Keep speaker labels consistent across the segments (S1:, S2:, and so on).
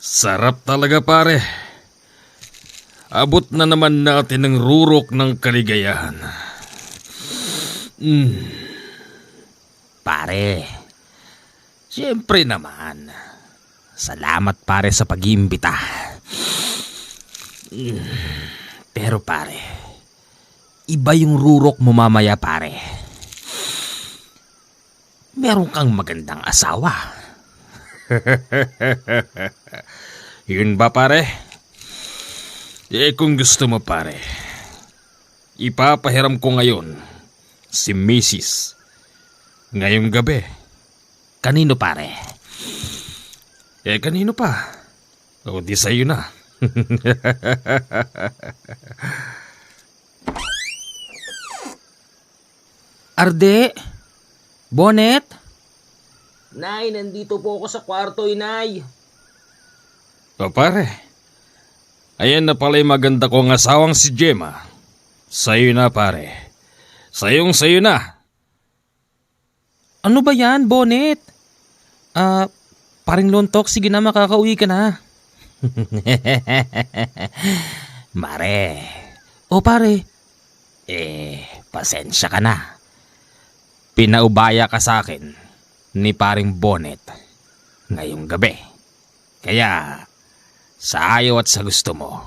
S1: Sarap talaga pare. Abot na naman natin ng rurok ng kaligayahan.
S2: Pare, siyempre naman. Salamat pare sa pag-iimbita. Pero pare, iba yung rurok mo mamaya pare. Meron kang magandang asawa.
S1: Yun ba pare? Kung gusto mo pare, ipapahiram ko ngayon si Mrs. ngayong gabi.
S2: Kanino pare?
S1: Kanino pa? O di sa'yo na.
S2: Arde? Bonet?
S3: Nay, nandito po ako sa kwarto, inay.
S1: O pare, ayan na pala yung maganda kong asawang si Gemma. Sa'yo na pare. Sayo na.
S2: Ano ba yan, Bonet? Paring Lontok, sige na, makakauwi ka na. Mare. O pare. Pasensya ka na. Pinaubaya ka sa akin ni paring Bonet ngayong gabi. Kaya, sa ayaw at sa gusto mo,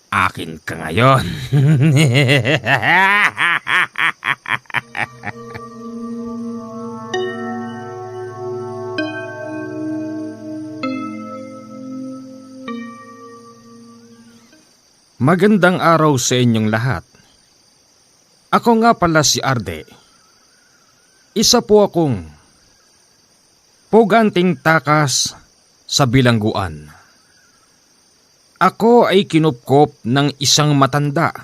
S2: akin ka ngayon.
S1: Magandang araw sa inyong lahat. Ako nga pala si Arde. Isa po akong puganting takas sa bilangguan. Ako ay kinupkop ng isang matanda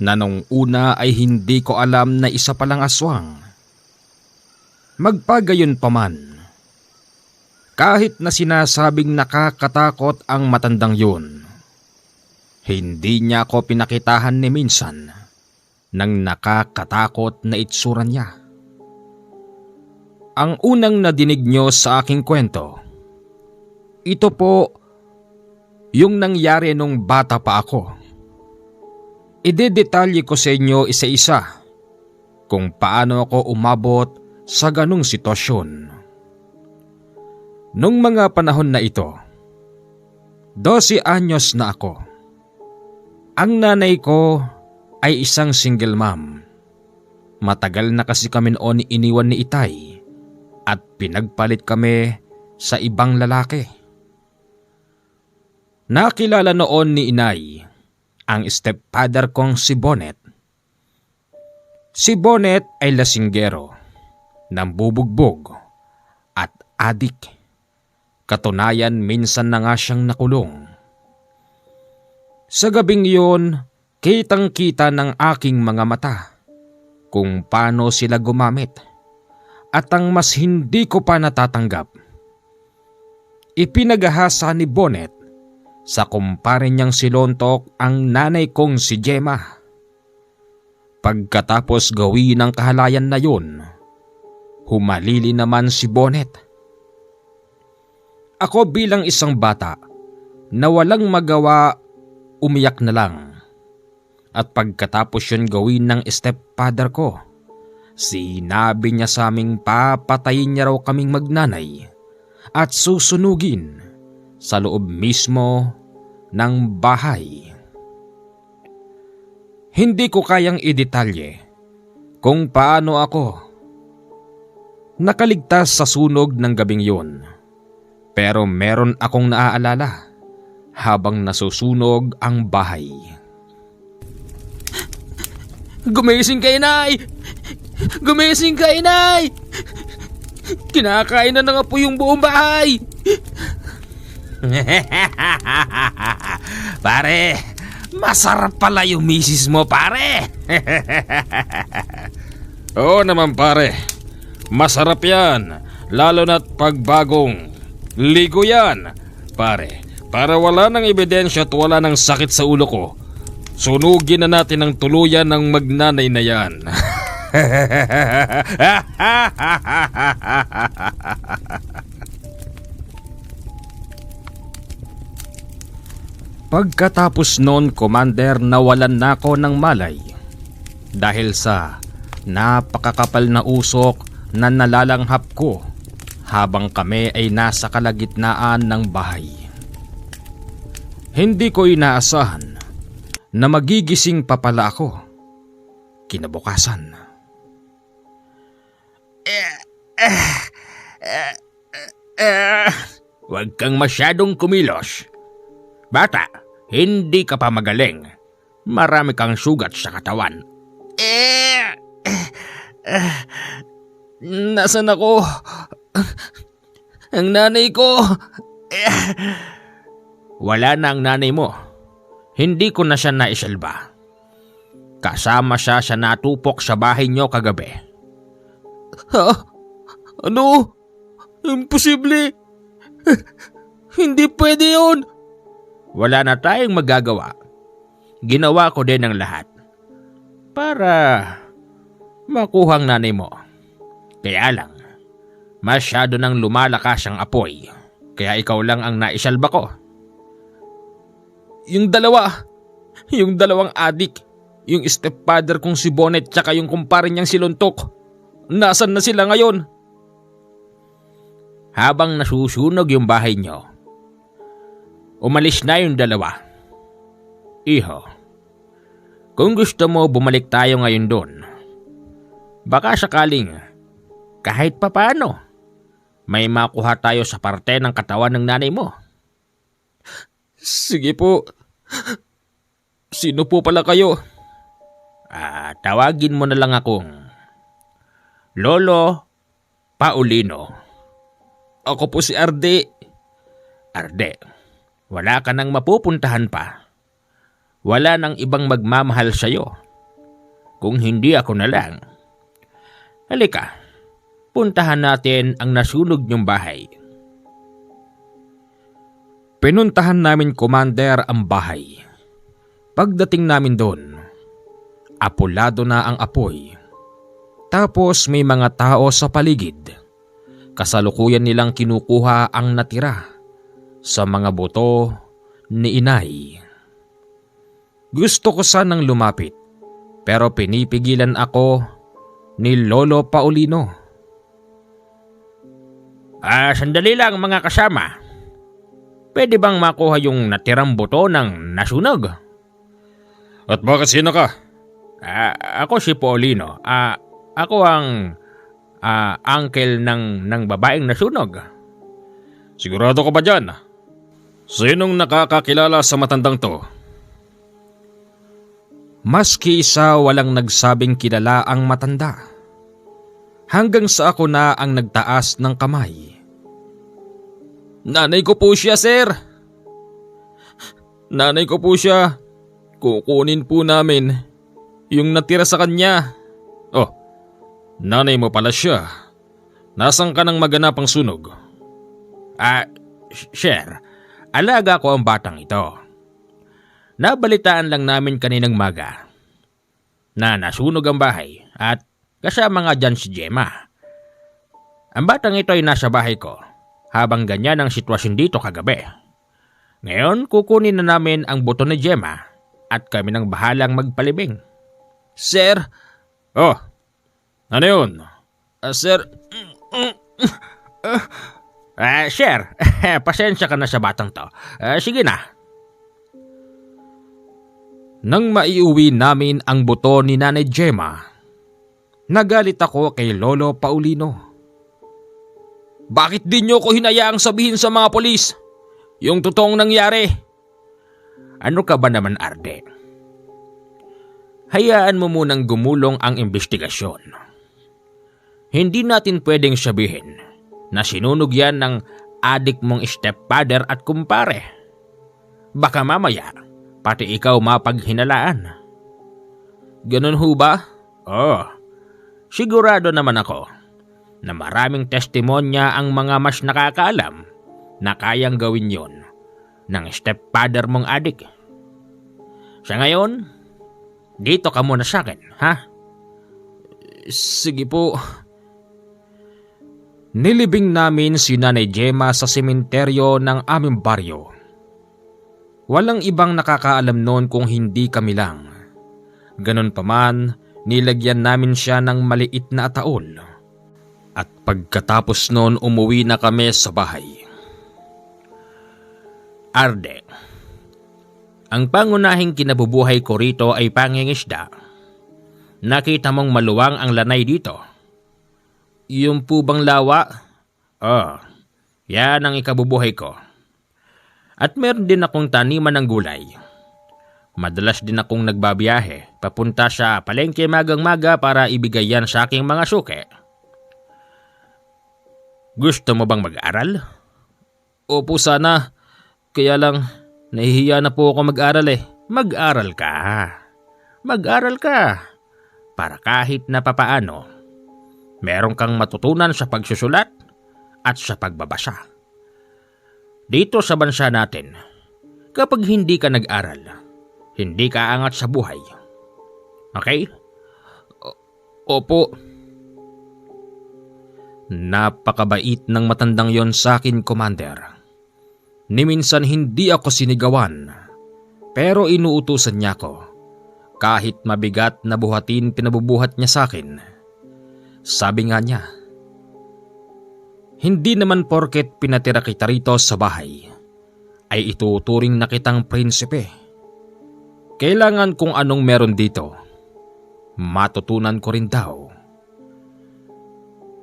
S1: na nung una ay hindi ko alam na isa palang aswang. Magpagayon pa man, kahit na sinasabing nakakatakot ang matandang yun, hindi niya ako pinakitahan ni minsan ng nakakatakot na itsura niya. Ang unang nadinig nyo sa aking kwento, ito po yung nangyari nung bata pa ako. Idedetalye ko sa inyo isa-isa kung paano ako umabot sa ganung sitwasyon. Nung mga panahon na ito, 12 anyos na ako. Ang nanay ko ay isang single mom. Matagal na kasi kami noon iniwan ni Itay at pinagpalit kami sa ibang lalaki. Nakilala noon ni Inay ang stepfather kong si Bonet. Si Bonet ay lasinggero, nambubugbog at adik. Katunayan minsan na nga siyang nakulong. Sa gabing yun, kitang-kita ng aking mga mata kung paano sila gumamit. At ang mas hindi ko pa natatanggap, ipinagahasa ni Bonet sa kumpare niyang si Lontok ang nanay kong si Gemma. Pagkatapos gawin ang kahalayan na yun, humalili naman si Bonet. Ako bilang isang bata na walang magawa, umiyak na lang. At pagkatapos yun gawin ng stepfather ko, sinabi niya sa aming papatayin niya raw kaming magnanay at susunugin sa loob mismo ng bahay. Hindi ko kayang idetalye kung paano ako nakaligtas sa sunog ng gabing yun. Pero meron akong naaalala habang nasusunog ang bahay.
S3: Gumising ka, inay! Gumising ka, inay! Kinakain na nga po yung buong bahay!
S2: Pare, masarap pala yung misis mo, pare.
S1: Oo naman pare, masarap yan. Lalo na't pagbagong ligo yan. Pare, para wala ng ebidensya at wala ng sakit sa ulo ko, sunugin na natin ang tuluyan ng magnanay na yan. Pagkatapos noon, Commander, nawalan na ako ng malay dahil sa napakakapal na usok na nalalanghap ko habang kami ay nasa kalagitnaan ng bahay. Hindi ko inaasahan na magigising pa pala ako kinabukasan.
S2: Huwag kang masyadong kumilos. Bata, hindi ka pa magaling. Marami kang sugat sa katawan.
S3: Nasaan ako? Ang nanay ko.
S2: Wala na ang nanay mo. Hindi ko na siya naisalba. Kasama siya sa natupok sa bahay niyo kagabi.
S3: Ha? Ano? Imposible. Hindi pwede yun.
S2: Wala na tayong magagawa. Ginawa ko din ang lahat para makuha ang nanay mo. Kaya lang, masyado nang lumalakas ang apoy. Kaya ikaw lang ang naisalba ko.
S3: Yung dalawang adik, yung stepfather kong si Bonnet tsaka yung kumpare niyang si Luntok. Nasaan na sila ngayon?
S2: Habang nasusunog yung bahay niyo, umalis na yung dalawa. Iho, kung gusto mo bumalik tayo ngayon doon, baka sakaling kahit papano may makuha tayo sa parte ng katawan ng nanay mo.
S3: Sige po. Sino po pala kayo?
S2: Tawagin mo na lang akong Lolo Paulino.
S3: Ako po si Arde.
S2: Arde, wala ka nang mapupuntahan pa. Wala nang ibang magmamahal sa'yo. Kung hindi ako na lang. Halika, puntahan natin ang nasunog niyong bahay.
S1: Pinuntahan namin, Commander, ang bahay. Pagdating namin doon, apulado na ang apoy. Tapos may mga tao sa paligid. Kasalukuyan nilang kinukuha ang natira sa mga buto ni inay. Gusto ko sanang lumapit pero pinipigilan ako ni Lolo Paulino.
S2: Sandali lang mga kasama. Pwede bang makuha yung natirang buto ng nasunog?
S3: At bakit sino ka?
S2: Ako si Paulino. Ako ang uncle ng babaeng nasunog.
S3: Sigurado ka ba dyan? Sinong nakakakilala sa matandang to?
S1: Maski isa walang nagsabing kilala ang matanda. Hanggang sa ako na ang nagtaas ng kamay.
S3: Nanay ko po siya, sir. Nanay ko po siya. Kukunin po namin yung natira sa kanya. Oh, nanay mo pala siya. Nasaan ka nang maganapang sunog?
S2: Sir, alaga ko ang batang ito. Nabalitaan lang namin kaninang maga na nasunog ang bahay at kasama nga dyan si Gemma. Ang batang ito ay nasa bahay ko habang ganyan ang sitwasyon dito kagabi. Ngayon kukunin na namin ang buto ni Gemma at kami nang bahalang magpalibing.
S3: Sir?
S2: Oh, ano yun?
S3: Sir?
S2: Sir, pasensya ka na sa batang to. Sige na.
S1: Nang maiuwi namin ang buto ni Nanay Gemma, nagalit ako kay Lolo Paulino.
S3: Bakit di nyo ko hinayaang sabihin sa mga polis yung totoong nangyari?
S2: Ano ka ba naman, Arde? Hayaan mo munang gumulong ang investigasyon. Hindi natin pwedeng sabihin na sinunog yan ng adik mong stepfather at kumpare. Baka mamaya, pati ikaw mapaghinalaan.
S3: Ganun ho ba?
S2: Oo, sigurado naman ako na maraming testimonya ang mga mas nakakaalam na kayang gawin yon ng stepfather mong adik. Sa ngayon, dito ka muna sa akin, ha?
S3: Sige po.
S1: Nilibing namin si Nanay Gemma sa sementeryo ng aming baryo. Walang ibang nakakaalam noon kung hindi kami lang. Ganon pa man, nilagyan namin siya ng maliit na ataol. At pagkatapos noon umuwi na kami sa bahay.
S2: Arde, ang pangunahing kinabubuhay ko rito ay pangingisda. Nakita mong maluwang ang lanay dito.
S3: Yung po bang lawa?
S2: Oh, yan ang ikabubuhay ko. At meron din akong taniman ng gulay. Madalas din akong nagbabiyahe papunta sa palengke magang-maga para ibigay yan sa aking mga suke. Gusto mo bang mag-aral?
S3: Opo sana. Kaya lang, nahihiya na po ako mag-aral eh.
S2: Mag-aral ka. Mag-aral ka. Para kahit na papaano, meron kang matutunan sa pagsusulat at sa pagbabasa. Dito sa bansa natin, kapag hindi ka nag-aral, hindi ka aangat sa buhay. Okay?
S3: Opo.
S1: Napakabait ng matandang yon sa akin, Commander. Ni minsan hindi ako sinigawan, pero inuutusan niya ako. Kahit mabigat na buhatin pinabubuhat niya sa akin. Sabi nga niya, hindi naman porket pinatira kita rito sa bahay, ay ituturing na kitang prinsipe. Kailangan kung anong meron dito, matutunan ko rin daw.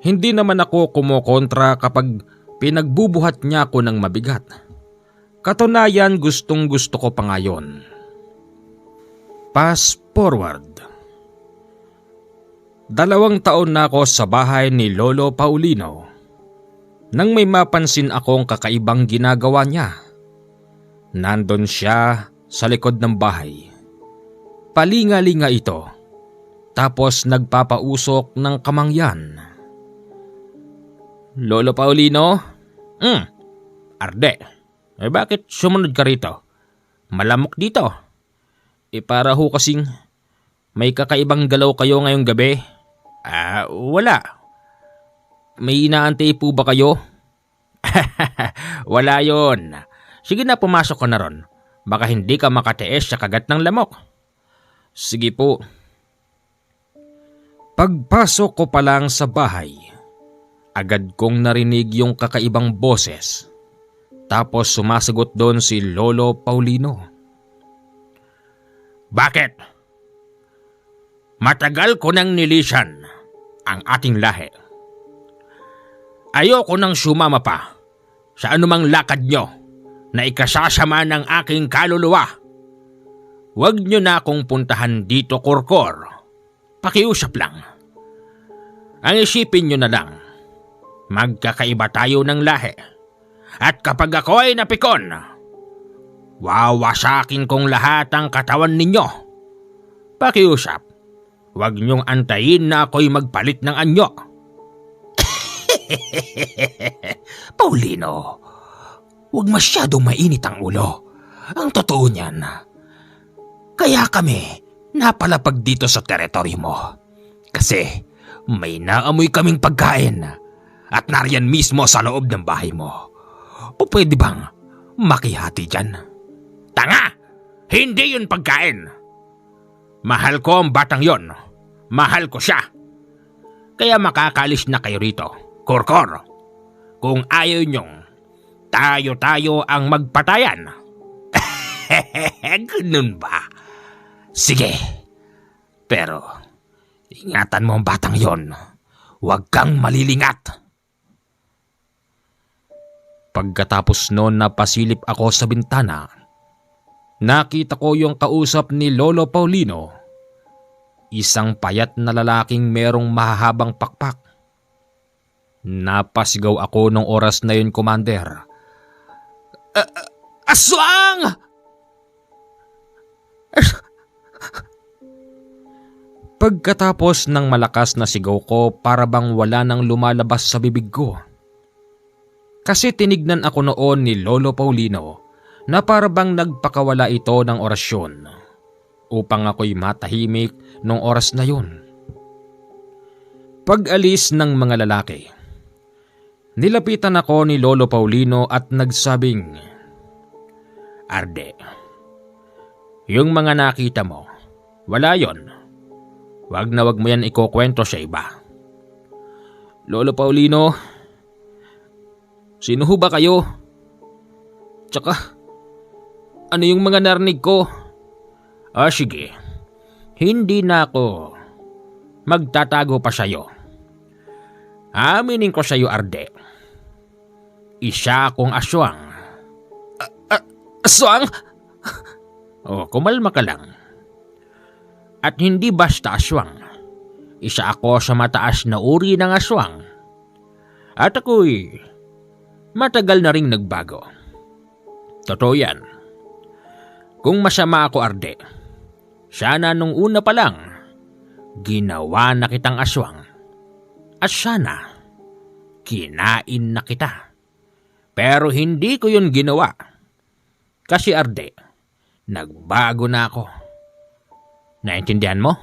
S1: Hindi naman ako kumokontra kapag pinagbubuhat niya ako ng mabigat. Katunayan, gustong gusto ko pa ngayon. Fast forward. 2 taon na ako sa bahay ni Lolo Paulino nang may mapansin akong kakaibang ginagawa niya. Nandun siya sa likod ng bahay. Palinga-linga ito, tapos nagpapausok ng kamangyan.
S3: Lolo Paulino?
S2: Arde, bakit sumunod ka rito? Malamok dito.
S3: Para ho kasing may kakaibang galaw kayo ngayong gabi.
S2: Wala.
S3: May inaantay po ba kayo?
S2: Wala yon. Sige na, pumasok ko na ron. Baka hindi ka makatiis sa kagat ng lamok.
S3: Sige po.
S1: Pagpasok ko pa lang sa bahay, agad kong narinig yung kakaibang boses. Tapos sumasagot doon si Lolo Paulino.
S2: Bakit? Matagal ko nang nilisan ang ating lahi. Ayoko nang sumama pa sa anumang lakad nyo na ikasasama ng aking kaluluwa. Huwag nyo na akong puntahan dito, Kurkor. Pakiusap lang. Ang isipin nyo na lang, magkakaiba tayo ng lahi. At kapag ako ay napikon, wawasakin kong lahat ang katawan ninyo. Pakiusap, huwag niyong antayin na ako'y magpalit ng anyo.
S4: Paulino, huwag masyadong mainit ang ulo. Ang totoo niyan, kaya kami napalapag dito sa teritoryo mo. Kasi may naamoy kaming pagkain at nariyan mismo sa loob ng bahay mo. O pwede bang makihati dyan?
S2: Tanga! Hindi yun pagkain. Mahal ko ang batang yon. Mahal ko siya. Kaya makakalis na kayo rito, Kurkor. Kung ayaw nyong, tayo-tayo ang magpatayan.
S4: Ganun ba? Sige. Pero ingatan mo ang batang yon. Huwag kang malilingat.
S1: Pagkatapos noon napasilip ako sa bintana, nakita ko yung kausap ni Lolo Paulino. Isang payat na lalaking merong mahahabang pakpak. Napasigaw ako nung oras na yun, Commander.
S4: Aswang!
S1: Pagkatapos ng malakas na sigaw ko, para bang wala nang lumalabas sa bibig ko. Kasi tinignan ako noon ni Lolo Paulino na para bang nagpakawala ito ng orasyon upang ako'y matahimik nung oras na yun. Pag-alis ng mga lalaki, nilapitan ako ni Lolo Paulino at nagsabing,
S2: Arde, yung mga nakita mo, wala yon. Wag na wag mo yan ikukwento sa iba.
S3: Lolo Paulino, sino ho ba kayo? Tsaka, ano yung mga narinig ko?
S2: Sige, hindi na ako magtatago pa sa'yo. Aminin ko sa'yo, Arde. Isa akong aswang.
S3: Aswang?
S2: Kumalma ka lang. At hindi basta aswang. Isa ako sa mataas na uri ng aswang. At ako'y matagal na ring nagbago. Totoo yan. Kung masama ako, Arde, sana nung una pa lang, ginawa na kitang aswang. At sana, kinain na kita. Pero hindi ko yun ginawa. Kasi Arde, nagbago na ako. Naintindihan mo?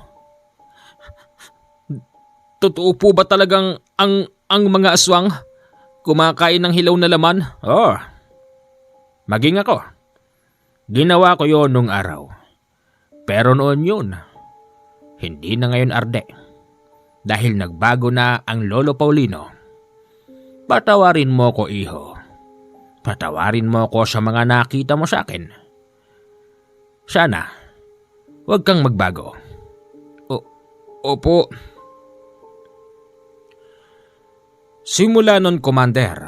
S3: Totoo po ba talagang ang mga aswang kumakain ng hilaw na laman?
S2: Maging ako. Ginawa ko yon nung araw. Pero noon yun. Hindi na ngayon, Arde. Dahil nagbago na ang Lolo Paulino. Patawarin mo ko, iho. Patawarin mo ko sa mga nakita mo sa akin. Sana, huwag kang magbago.
S3: Opo.
S1: Simula nun, Commander,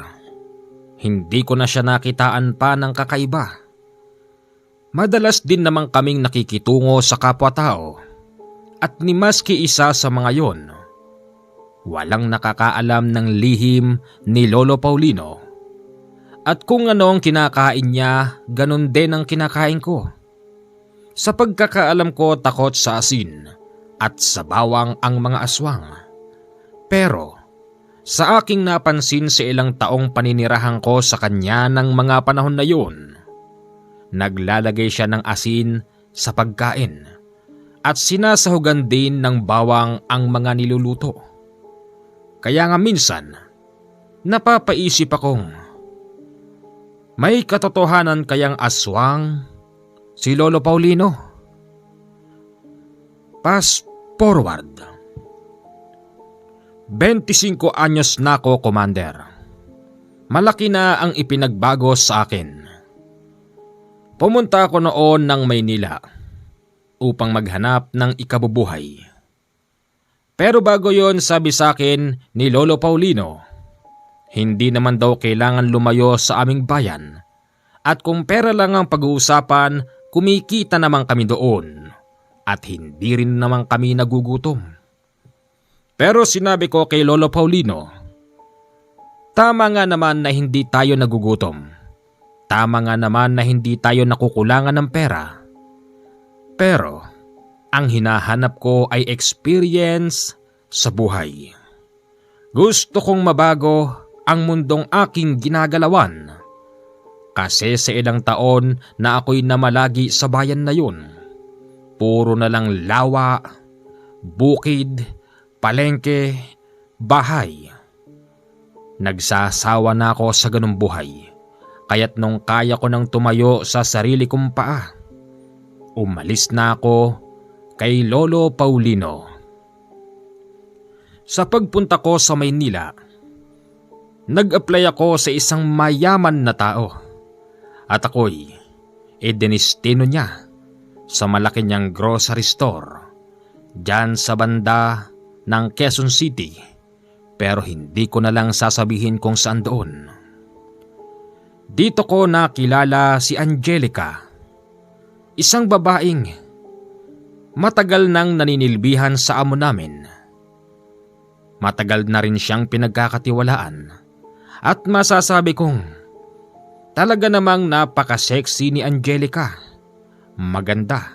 S1: hindi ko na siya nakitaan pa ng kakaiba. Madalas din namang kaming nakikitungo sa kapwa-tao at ni maski isa sa mga yon, walang nakakaalam ng lihim ni Lolo Paulino. At kung ano ang kinakain niya, ganun din ang kinakain ko. Sa pagkakaalam ko, takot sa asin at sa bawang ang mga aswang. Pero sa aking napansin sa ilang taong paninirahan ko sa kanya ng mga panahon na yun, naglalagay siya ng asin sa pagkain at sinasahugan din ng bawang ang mga niluluto. Kaya nga minsan, napapaisip akong, may katotohanan kayang aswang si Lolo Paulino? Fast forward. 25 anyos na ako, Commander. Malaki na ang ipinagbago sa akin. Pumunta ako noon ng Maynila upang maghanap ng ikabubuhay. Pero bago yon, sabi sa akin ni Lolo Paulino, hindi naman daw kailangan lumayo sa aming bayan at kung pera lang ang pag-uusapan, kumikita naman kami doon at hindi rin naman kami nagugutom. Pero sinabi ko kay Lolo Paulino, tama nga naman na hindi tayo nagugutom. Tama nga naman na hindi tayo nakukulangan ng pera. Pero ang hinahanap ko ay experience sa buhay. Gusto kong mabago ang mundong aking ginagalawan. Kasi sa ilang taon na ako'y namalagi sa bayan na yun, puro na lang lawa, bukid, palengke, bahay. Nagsasawa na ako sa ganung buhay, kaya't nung kaya ko nang tumayo sa sarili kong paa, umalis na ako kay Lolo Paulino. Sa pagpunta ko sa Maynila, nag-apply ako sa isang mayaman na tao at ako'y idinistino niya sa malaki niyang grocery store dyan sa banda ng Quezon City, pero hindi ko na lang sasabihin kung saan doon. Dito ko nakilala si Angelica, isang babaeng matagal nang naninilbihan sa amo namin. Matagal na rin siyang pinagkakatiwalaan at masasabi kong talaga namang napaka-sexy ni Angelica. Maganda,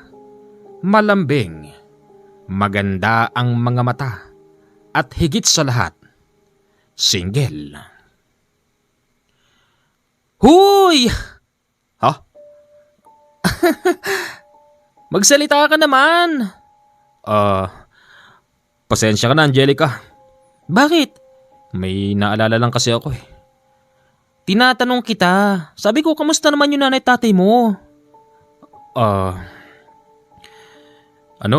S1: malambing, maganda ang mga mata at higit sa lahat, single.
S3: Huy! Ha? Magsalita ka naman.
S1: Pasensya ka na, Angelica.
S4: Bakit?
S3: May naalala lang kasi ako eh.
S4: Tinatanong kita. Sabi ko, kamusta naman yung nanay tatay mo?
S3: Ano?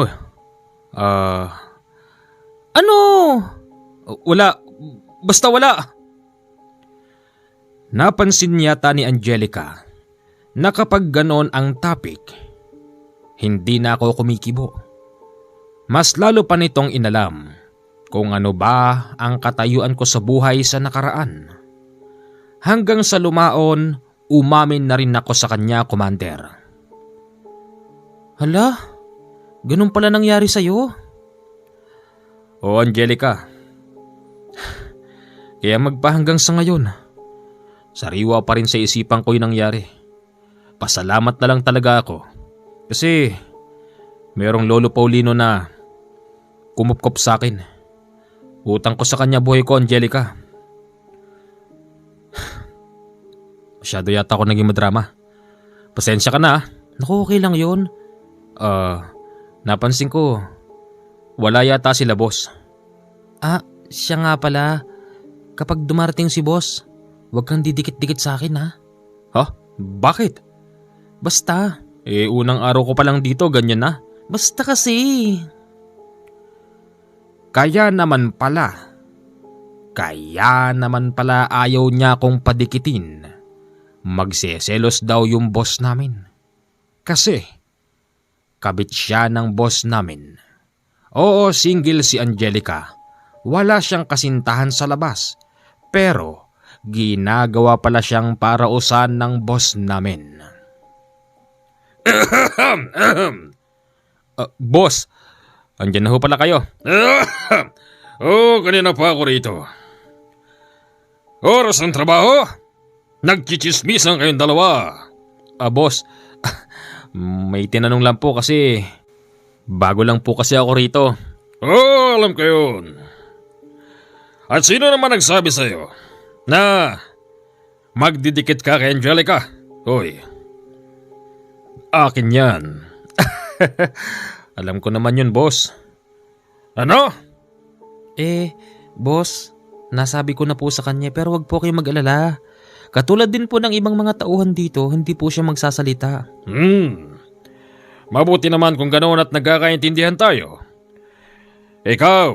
S4: Ano?
S3: Wala. Basta wala.
S1: Napansin yata ni Angelica na kapag ganon ang topic, hindi na ako kumikibo. Mas lalo pa nitong inalam kung ano ba ang katayuan ko sa buhay sa nakaraan. Hanggang sa lumaon, umamin na rin ako sa kanya, Commander.
S4: Hala? Ganun pala nangyari sa'yo?
S3: O Angelica. Kaya magpahanggang sa ngayon, sariwa pa rin sa isipan ko yung nangyari. Pasalamat na lang talaga ako. Kasi merong Lolo Paulino na kumupkop sa akin. Utang ko sa kanya buhay ko, Angelica. Masyado yata ako naging madrama. Pasensya ka na.
S4: Naku, okay lang yun.
S3: Napansin ko, wala yata sila boss.
S4: Siya nga pala. Kapag dumarating si boss, huwag kang didikit-dikit sa akin, ha?
S3: Ha? Bakit?
S4: Basta.
S3: Unang araw ko pa lang dito, ganyan na.
S4: Basta kasi.
S1: Kaya naman pala ayaw niya akong padikitin. Magseselos daw yung boss namin. Kasi kabit siya ng boss namin. Oo, single si Angelica. Wala siyang kasintahan sa labas. Pero ginagawa pala siyang parausan ng boss namin.
S3: Boss, andyan na ho pala kayo. Kanina pa ako rito. Oras ng trabaho? Nagchichismisan kayong dalawa. Boss, may tinanong lang po kasi bago lang po kasi ako rito. Alam ko yun. At sino naman nagsabi sa'yo na magdidikit ka kay Angelica? Hoy, akin yan. Alam ko naman yun, boss. Ano?
S4: Boss, nasabi ko na po sa kanya pero wag po kayong mag-alala. Katulad din po ng ibang mga tauhan dito, hindi po siya magsasalita.
S3: Mabuti naman kung ganoon at nagkakaintindihan tayo. Ikaw,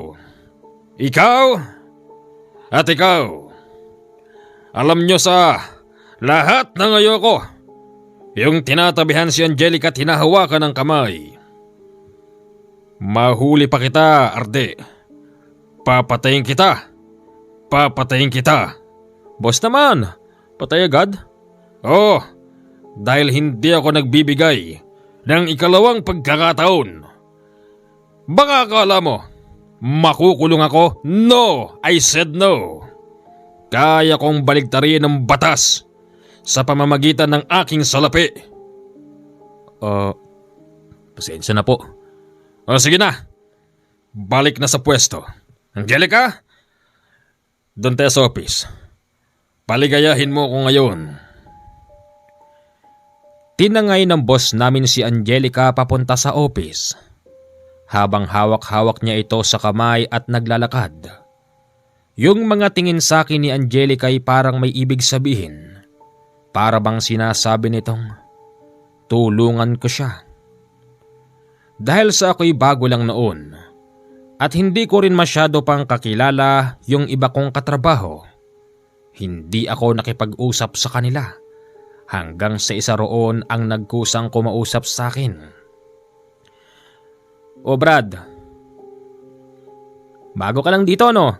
S3: at ikaw. Alam nyo sa lahat ng ayoko, yung tinatabihan si Angelica at hinahawakan ng kamay. Mahuli pa kita, Arde. Papatayin kita. Boss naman, patay agad? Oo, dahil hindi ako nagbibigay ng ikalawang pagkakataon. Baka akala mo, makukulong ako? No, I said no. Kaya kong baligtarin ng batas sa pamamagitan ng aking salapi. Pasensya na po. Sige na, balik na sa pwesto. Angelica, doon tayo sa office. Paligayahin mo ko ngayon.
S1: Tinangay ng boss namin si Angelica papunta sa office. Habang hawak-hawak niya ito sa kamay at naglalakad. Yung mga tingin sa akin ni Angelica ay parang may ibig sabihin. Para bang sinasabi nitong, tulungan ko siya. Dahil sa ako'y bago lang noon at hindi ko rin masyado pang kakilala yung iba kong katrabaho, hindi ako nakipag-usap sa kanila hanggang sa isa roon ang nagkusang kumausap sa akin. O Brad, bago ka lang dito no?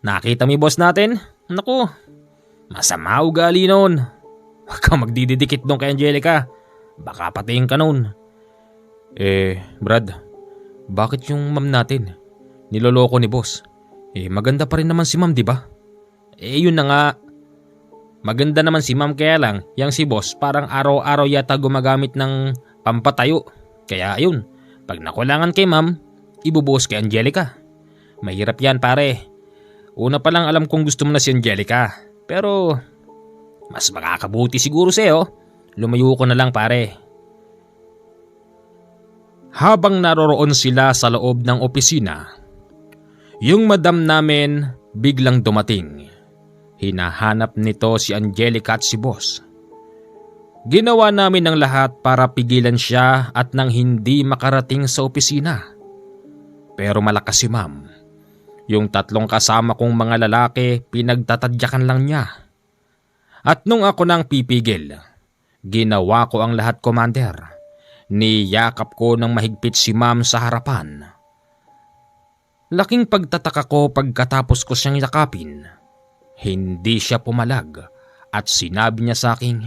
S1: Nakita mo yung boss natin? Naku, masama ugali noon. Huwag kang magdidikit doon kay Angelica. Baka patayin ka noon.
S3: Brad, bakit yung ma'am natin niloloko ni boss? Maganda pa rin naman si ma'am, di ba?
S1: Yun na nga. Maganda naman si ma'am kaya lang, yang si boss parang araw-araw yata gumagamit ng pampatayo. Kaya ayun, pag nakulangan kay ma'am, ibubuhos kay Angelica. Mahirap yan pare. Una pa lang alam kong gusto mo na si Angelica. Pero mas makakabuti siguro sa'yo. Lumayo ko na lang pare. Habang naroroon sila sa loob ng opisina, Yung madam namin biglang dumating. Hinahanap nito si Angelica at si boss. Ginawa namin ang lahat para pigilan siya at nang hindi makarating sa opisina. Pero malakas si ma'am. Yung 3 kasama kong mga lalaki pinagtatadyakan lang niya. At nung ako nang pipigil, ginawa ko ang lahat, Commander. Niyakap ko ng mahigpit si ma'am sa harapan. Laking pagtataka ko pagkatapos ko siyang yakapin. Hindi siya pumalag at sinabi niya sa akin,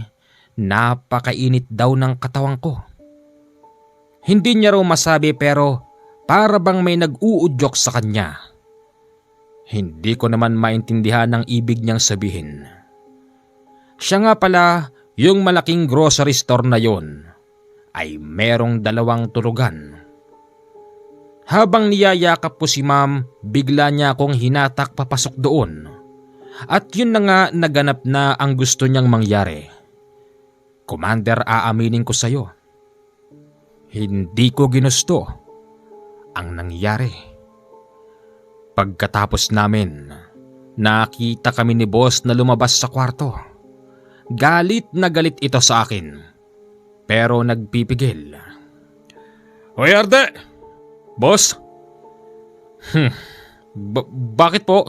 S1: napakainit daw ng katawan ko. Hindi niya raw masabi pero para bang may nag-uudyok sa kanya. Hindi ko naman maintindihan ang ibig niyang sabihin. Siya nga pala, yung malaking grocery store na yon ay merong 2 tulugan. Habang niyayakap ko si ma'am, bigla niya akong hinatak papasok doon. At yun na nga naganap na ang gusto niyang mangyari. Commander, aaminin ko sa'yo. Hindi ko ginusto ang nangyari. Pagkatapos namin, nakita kami ni boss na lumabas sa kwarto. Galit na galit ito sa akin, pero nagpipigil.
S3: Hoy Arde! Boss? Bakit po?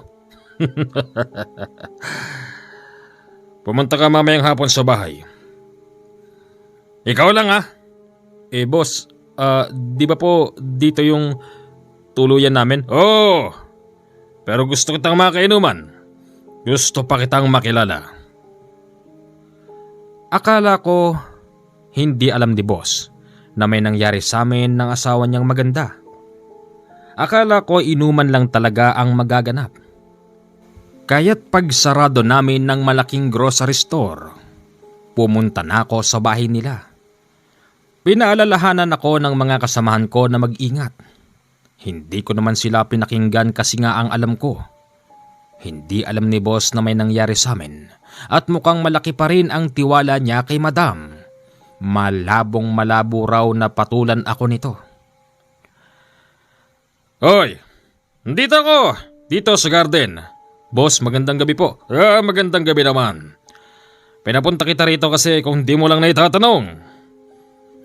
S3: Pumunta ka mamayang hapon sa bahay. Ikaw lang ha?
S1: Boss, di ba po dito yung tuluyan namin?
S3: Oo, pero gusto kitang makainuman. Gusto pa kitang makilala.
S1: Akala ko hindi alam ni boss na may nangyari sa amin ng asawa niyang maganda. Akala ko inuman lang talaga ang magaganap. Kaya't pagsarado namin ng malaking grocery store, pumunta na ako sa bahay nila. Pinaalalahanan ako ng mga kasamahan ko na mag-ingat. Hindi ko naman sila pinakinggan kasi nga ang alam ko. Hindi alam ni boss na may nangyari sa amin at mukhang malaki pa rin ang tiwala niya kay madam. Malabong malabo raw na patulan ako nito.
S3: Hoy, dito ako! Dito sa garden. Boss, magandang gabi po. Magandang gabi naman. Pinapunta kita rito kasi kung di mo lang naitatanong.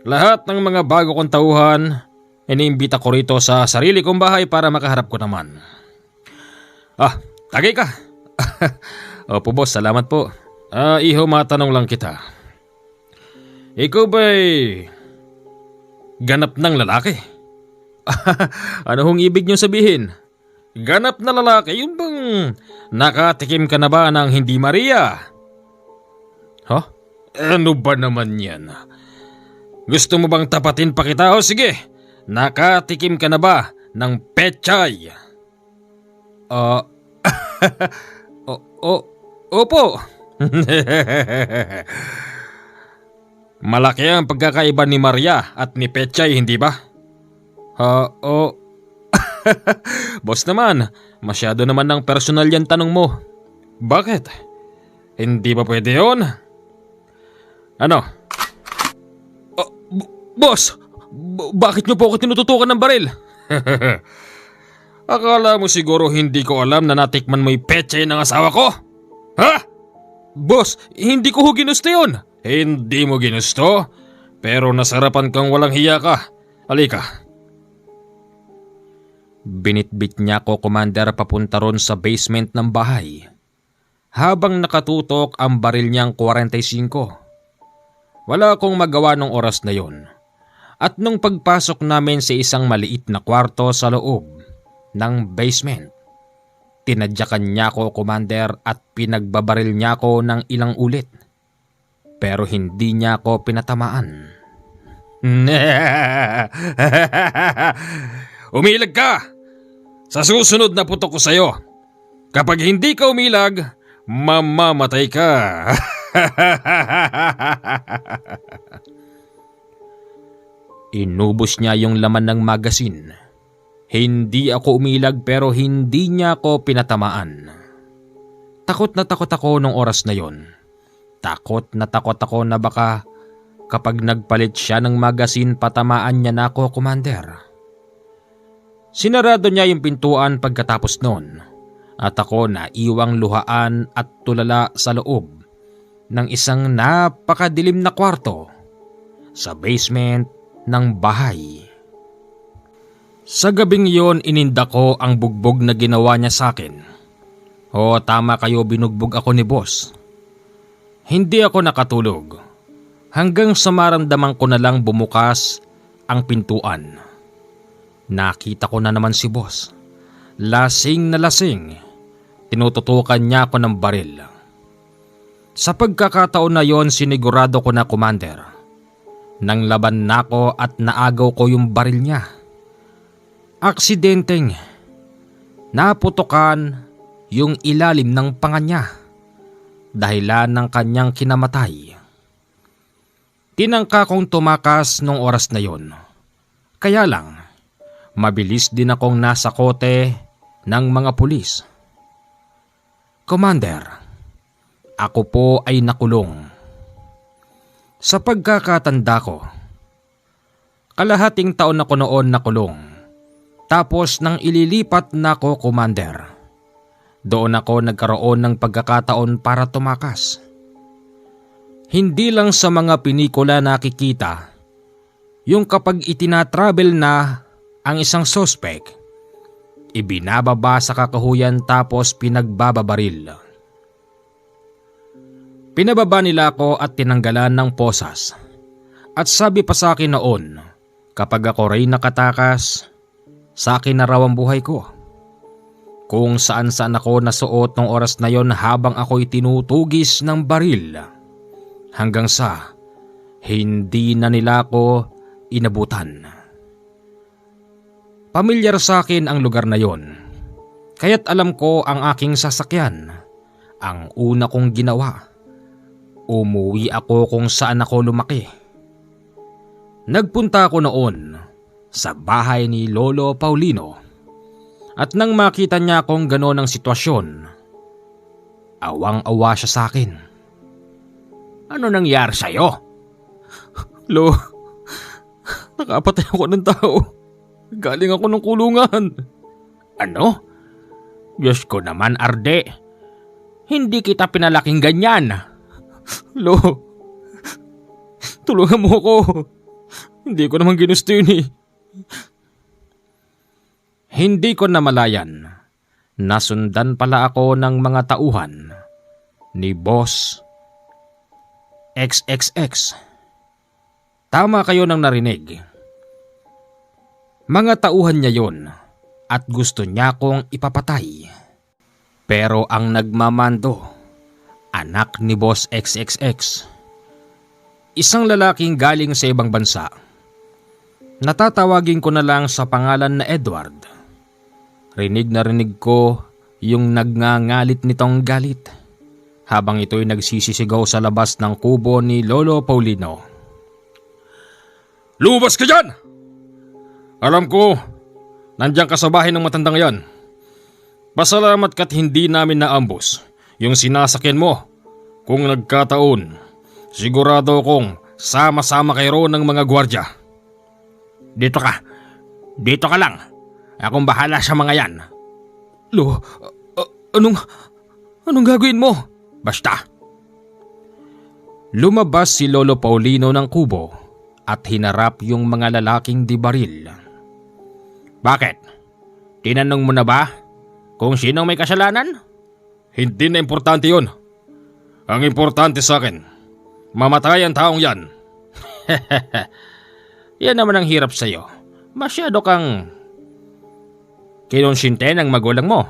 S3: Lahat ng mga bago kong tauhan, iniimbita ko rito sa sarili kong bahay para makaharap ko naman. Tagay ka. Opo boss, salamat po. Iho, matanong lang kita. Ikaw ba'y ganap ng lalaki?
S1: Ano hong ibig niyong sabihin?
S3: Ganap na lalaki, yung bang nakatikim ka na ba ng hindi Maria? Ano ba naman yan? Gusto mo bang tapatin pa kita? O sige, nakatikim ka na ba ng pechay?
S1: Opo.
S3: Malaki ang pagkakaiba ni Maria at ni pechay, hindi ba?
S1: Boss naman, masyado naman ng personal yan tanong mo.
S3: Bakit? Hindi ba pwede yun? Ano?
S1: Boss, bakit niyo po ako tinututukan ng baril?
S3: Akala mo siguro hindi ko alam na natikman mo yung pechay ng asawa ko? Ha?
S1: Boss, hindi ko ho ginusto yun.
S3: Hindi mo ginusto? Pero nasarapan kang walang hiya ka. Halika.
S1: Binitbit niya ko, Commander, papunta ron sa basement ng bahay. Habang nakatutok ang baril niyang 45. Wala akong magawa nung oras na yon. At nung pagpasok namin sa isang maliit na kwarto sa loob ng basement, tinadyakan niya ko, Commander, at pinagbabaril niya ko ng ilang ulit. Pero hindi niya ako pinatamaan.
S3: Umilag ka! Sa susunod na putok ko sa'yo. Kapag hindi ka umilag, mamamatay ka.
S1: Inubos niya yung laman ng magasin. Hindi ako umilag pero hindi niya ako pinatamaan. Takot na takot ako nung oras na yon. Takot na baka kapag nagpalit siya ng magasin patamaan niya na ako, Commander. Sinarado niya yung pintuan pagkatapos noon at ako na iwang luhaan at tulala sa loob ng isang napakadilim na kwarto sa basement ng bahay. Sa gabing yon ininda ko ang bugbog na ginawa niya sa akin. O tama kayo, binugbog ako ni boss. Hindi ako nakatulog hanggang sa maramdaman ko na lang bumukas ang pintuan. Nakita ko na naman si boss. Lasing na lasing. Tinututukan niya ako ng baril. Sa pagkakataon na yon sinigurado ko na, Commander, nang laban na ako at naagaw ko yung baril niya. Aksidenteng naputukan yung ilalim ng panga niya dahilan ng kanyang kinamatay. Tinangka kong tumakas nung oras na yon. Kaya lang, mabilis din akong nasa kote ng mga pulis. Commander, ako po ay nakulong. Sa pagkakatanda ko, kalahating taon ako noon nakulong. Tapos nang ililipat na ako, Commander, doon ako nagkaroon ng pagkakataon para tumakas. Hindi lang sa mga pinikula nakikita, yung kapag itinatravel na ang isang suspect, ibinababa sa kakahuyan tapos pinagbababaril. Pinababa nila ako at tinanggalan ng posas. At sabi pa sa akin noon, kapag ako rin nakatakas, sa akin na raw ang buhay ko. Kung saan-saan ako nasuot ng oras na yon habang ako'y tinutugis ng baril. Hanggang sa hindi na nila ako inabutan. Pamilyar sa akin ang lugar na yon. Kaya't alam ko ang aking sasakyan. Ang una kong ginawa, umuwi ako kung saan ako lumaki. Nagpunta ako noon sa bahay ni Lolo Paulino at nang makita niya akong gano'n ang sitwasyon, awang-awa siya sa akin.
S4: Ano nangyari sa'yo?
S3: Lo, nakapatay ako ng tao. Galing ako ng kulungan.
S4: Ano? Diyos ko naman, Arde. Hindi kita pinalaking ganyan.
S3: Lo, tulungan mo ako. Hindi ko naman ginusto yun eh.
S1: Hindi ko namalayan. Nasundan pala ako ng mga tauhan ni Boss XXX. Tama kayo nang narinig. Mga tauhan niya yon at gusto niya akong ipapatay. Pero ang nagmamando, anak ni Boss XXX. Isang lalaking galing sa ibang bansa. Natatawagin ko na lang sa pangalan na Edward. Rinig na rinig ko yung nagngangalit nitong galit habang ito'y nagsisisigaw sa labas ng kubo ni Lolo Paulino.
S3: Lumabas ka dyan! Alam ko, nandiyan ka sa bahay ng matandang yan. Pasalamat ka't hindi namin naambos yung sinasakyan mo. Kung nagkataon, sigurado kong sama-sama kayo ng mga gwardya.
S4: Dito ka lang. Akong bahala sa mga yan.
S3: Lo, anong gagawin mo?
S4: Basta.
S1: Lumabas si Lolo Paulino ng kubo at hinarap yung mga lalaking di baril.
S4: Bakit? Tinanong mo na ba kung sinong may kasalanan?
S3: Hindi na importante yun. Ang importante sa akin, mamatay ang taong yan.
S4: Yan naman ang hirap sa'yo. Masyado kang kinonsinte ng magulang mo.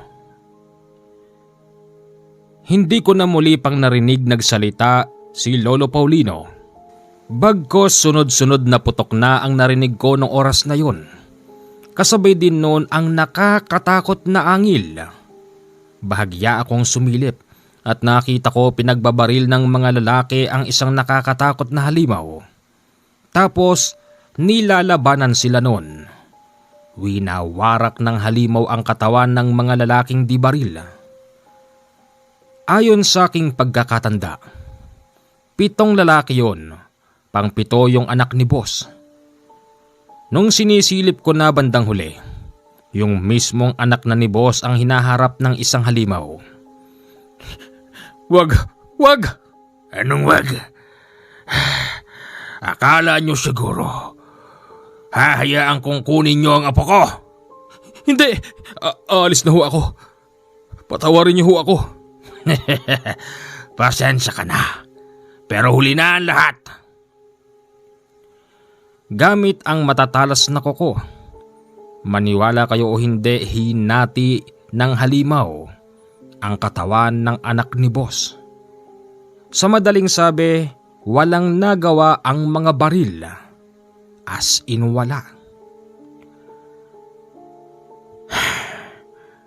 S1: Hindi ko na muli pang narinig nagsalita si Lolo Paulino. Bagkos sunod-sunod na putok na ang narinig ko noong oras na yun. Kasabay din noon ang nakakatakot na angil. Bahagya akong sumilip at nakita ko pinagbabaril ng mga lalaki ang isang nakakatakot na halimaw. Tapos nilalabanan sila noon. Winawarak ng halimaw ang katawan ng mga lalaking di baril. Ayon sa aking pagkakatanda, 7 lalaki yon, pang-7 yung anak ni boss. Nung sinisilip ko na bandang huli, Yung mismong anak na ni boss ang hinaharap ng isang halimaw.
S3: Wag! Wag!
S4: Anong wag? Akala nyo siguro hahayaan kong kunin nyo ang apo ko?
S3: Hindi! Aalis na ho ako. Patawarin niyo ho ako.
S4: Pasensya ka na. Pero huli na ang lahat.
S1: Gamit ang matatalas na kuko, maniwala kayo o hindi, hinati ng halimaw ang katawan ng anak ni boss. Sa madaling sabi, walang nagawa ang mga baril. As in wala.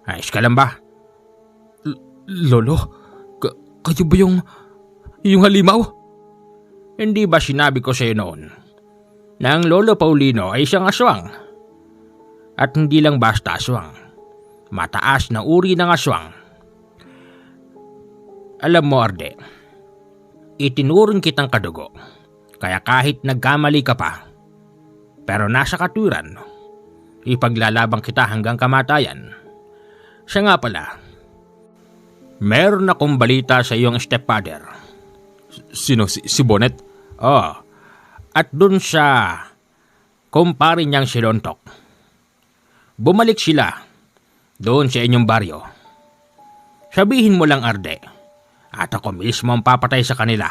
S4: Ayos ka lang ba?
S3: Lolo, kayo ba yung halimaw?
S1: Hindi ba sinabi ko sa iyo noon na ang Lolo Paulino ay siyang aswang? At hindi lang basta aswang, mataas na uri ng aswang. Alam mo, Arde, itinuring kitang kadugo, kaya kahit nagkamali ka pa, pero nasa katuwiran, ipaglalabang kita hanggang kamatayan. Siya nga pala, meron akong balita sa iyong stepfather.
S3: Sino? Si Bonnet?
S1: Oh, at dun sa kumpare niyang si Lontok. Bumalik sila doon sa inyong baryo. Sabihin mo lang, Arde, at ako mismo ang papatay sa kanila.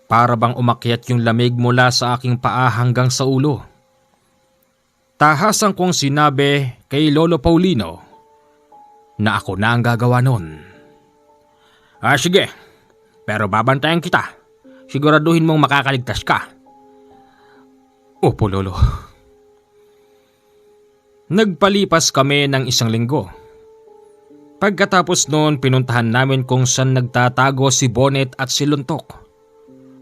S1: Para bang umakyat yung lamig mula sa aking paa hanggang sa ulo. Tahasan kong sinabi kay Lolo Paulino na ako na ang gagawa nun. Sige, pero babantayan kita. Siguraduhin mong makakaligtas ka.
S3: Opo, Lolo.
S1: Nagpalipas kami ng 1 linggo. Pagkatapos noon, pinuntahan namin kung saan nagtatago si Bonnet at si Luntok.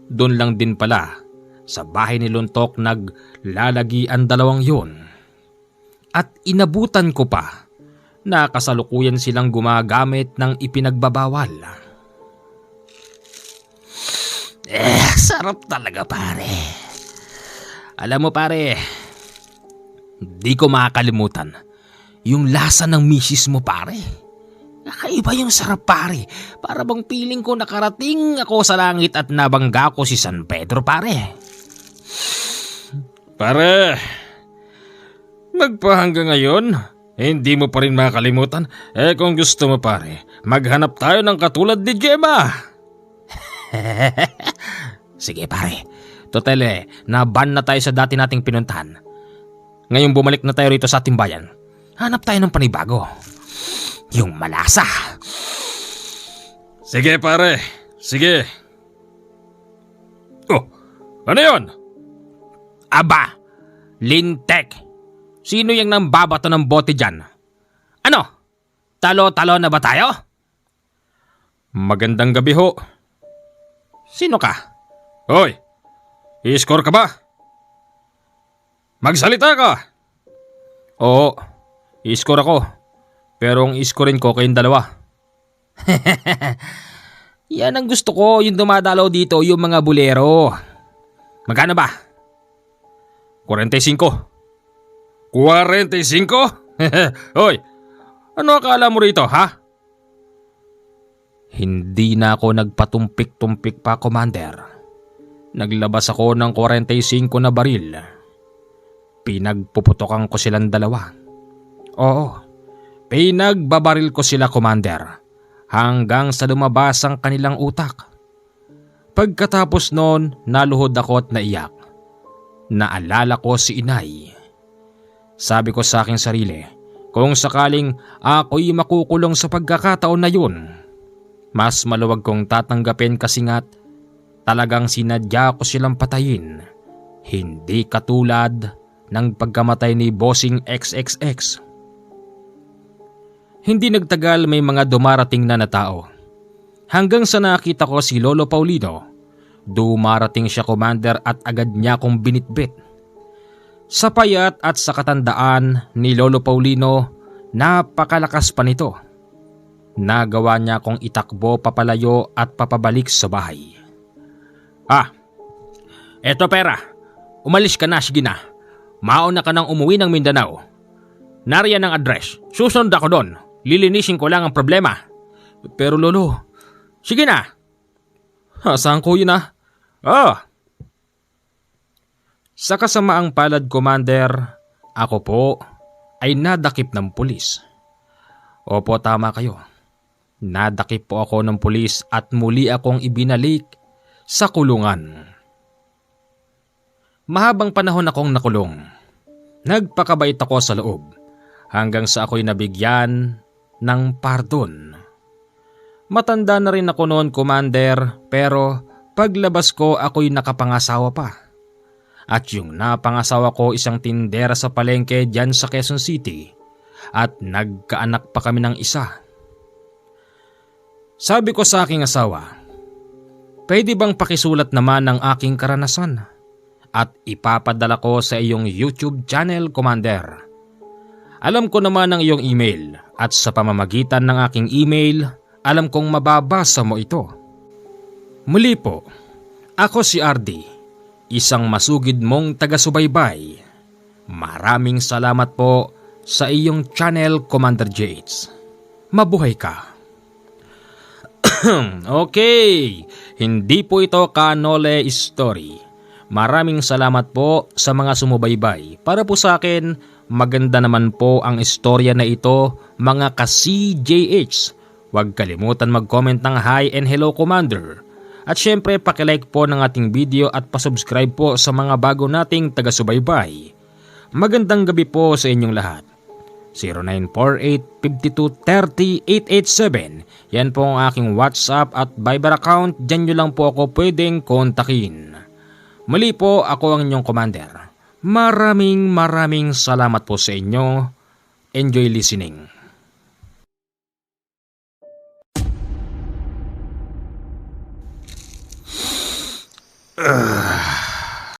S1: Doon lang din pala, sa bahay ni Luntok, naglalagi ang dalawang yun. At inabutan ko pa na kasalukuyan silang gumagamit ng ipinagbabawal.
S4: Sarap talaga, pare.
S1: Alam mo, pare, di ko makakalimutan yung lasa ng misis mo, pare.
S4: Kakaiba yung sarap, pare. Para bang feeling ko nakarating ako sa langit at nabangga ko si San Pedro, pare.
S3: Pare, magpahanggang ngayon, hindi mo pa rin makakalimutan. Kung gusto mo, pare, maghanap tayo ng katulad ni Gemma.
S1: Sige, pare. Total, naban na tayo sa dati nating pinuntahan. Ngayong bumalik na tayo rito sa ating bayan, hanap tayo ng panibago. Yung malasa.
S3: Sige, pare. Sige. Oh, ano yun?
S1: Aba, lintek. Sino yung nambabato ng bote dyan? Ano? Talo-talo na ba tayo?
S3: Magandang gabi ho.
S1: Sino ka?
S3: Hoy, i-score ka ba? Magsalita ka!
S1: Oo, i-score ako. Pero ang i-scorein ko kayong dalawa. Yan ang gusto ko, yung dumadalaw dito, yung mga bulero. Magkano ba?
S3: 45. 45? Hoy, ano akala mo rito, ha?
S1: Hindi na ako nagpatumpik-tumpik pa, Commander. Naglabas ako ng 45 na baril. Pinagpuputokan ko silang dalawa. Oo, pinagbabaril ko sila, Commander, hanggang sa lumabas ang kanilang utak. Pagkatapos noon, naluhod ako at naiyak. Naalala ko si Inay. Sabi ko sa aking sarili, kung sakaling ako'y makukulong sa pagkakataon na yun, mas maluwag kong tatanggapin kasi nga't talagang sinadya ko silang patayin. Hindi katulad ng pagkamatay ni Bossing XXX. Hindi nagtagal, may mga dumarating na tao. Hanggang sa nakita ko si Lolo Paulino. Dumarating siya, Commander, at agad niya akong binitbit. Sa payat at sa katandaan ni Lolo Paulino, napakalakas pa nito. Nagawa niya akong itakbo papalayo at papabalik sa bahay. Eto pera. Umalis ka na, sige na.
S2: Mauna ka nang umuwi ng Mindanao. Nariyan ang address. Susunod ako doon. Lilinisin ko lang ang problema.
S3: Pero lolo,
S2: Sige na.
S3: saan ko yun ah?
S1: Sa kasamaang palad, Commander, ako po ay nadakip ng pulis. Opo, tama kayo. Nadakip po ako ng pulis at muli akong ibinalik sa kulungan. Mahabang panahon akong nakulong. Nagpakabait ako sa loob hanggang sa ako'y nabigyan ng pardon. Matanda na rin ako noon, Commander, pero paglabas ko ako'y nakapangasawa pa. At yung napangasawa ko isang tindera sa palengke dyan sa Quezon City at nagkaanak pa kami ng isa. Sabi ko sa aking asawa, pwede bang pakisulat naman ang aking karanasan at ipapadala ko sa iyong YouTube channel, Commander. Alam ko naman ang iyong email at sa pamamagitan ng aking email, alam kong mababasa mo ito. Muli po, ako si Ardy, isang masugid mong taga-subaybay. Maraming salamat po sa iyong channel, Commander JH. Mabuhay ka. Okay, hindi po ito kanole story. Maraming salamat po sa mga sumubaybay. Para po sa akin, maganda naman po ang istorya na ito, mga ka-CJH. Huwag kalimutan mag-comment ng hi and hello, Commander. At syempre, pakilike po ng ating video at pasubscribe po sa mga bago nating taga-subaybay. Magandang gabi po sa inyong lahat. 0948-5230-887. Yan po ang aking WhatsApp at Viber account. Diyan nyo lang po ako pwedeng kontakin. Muli po, ako ang inyong Commander. Maraming salamat po sa inyo. Enjoy listening.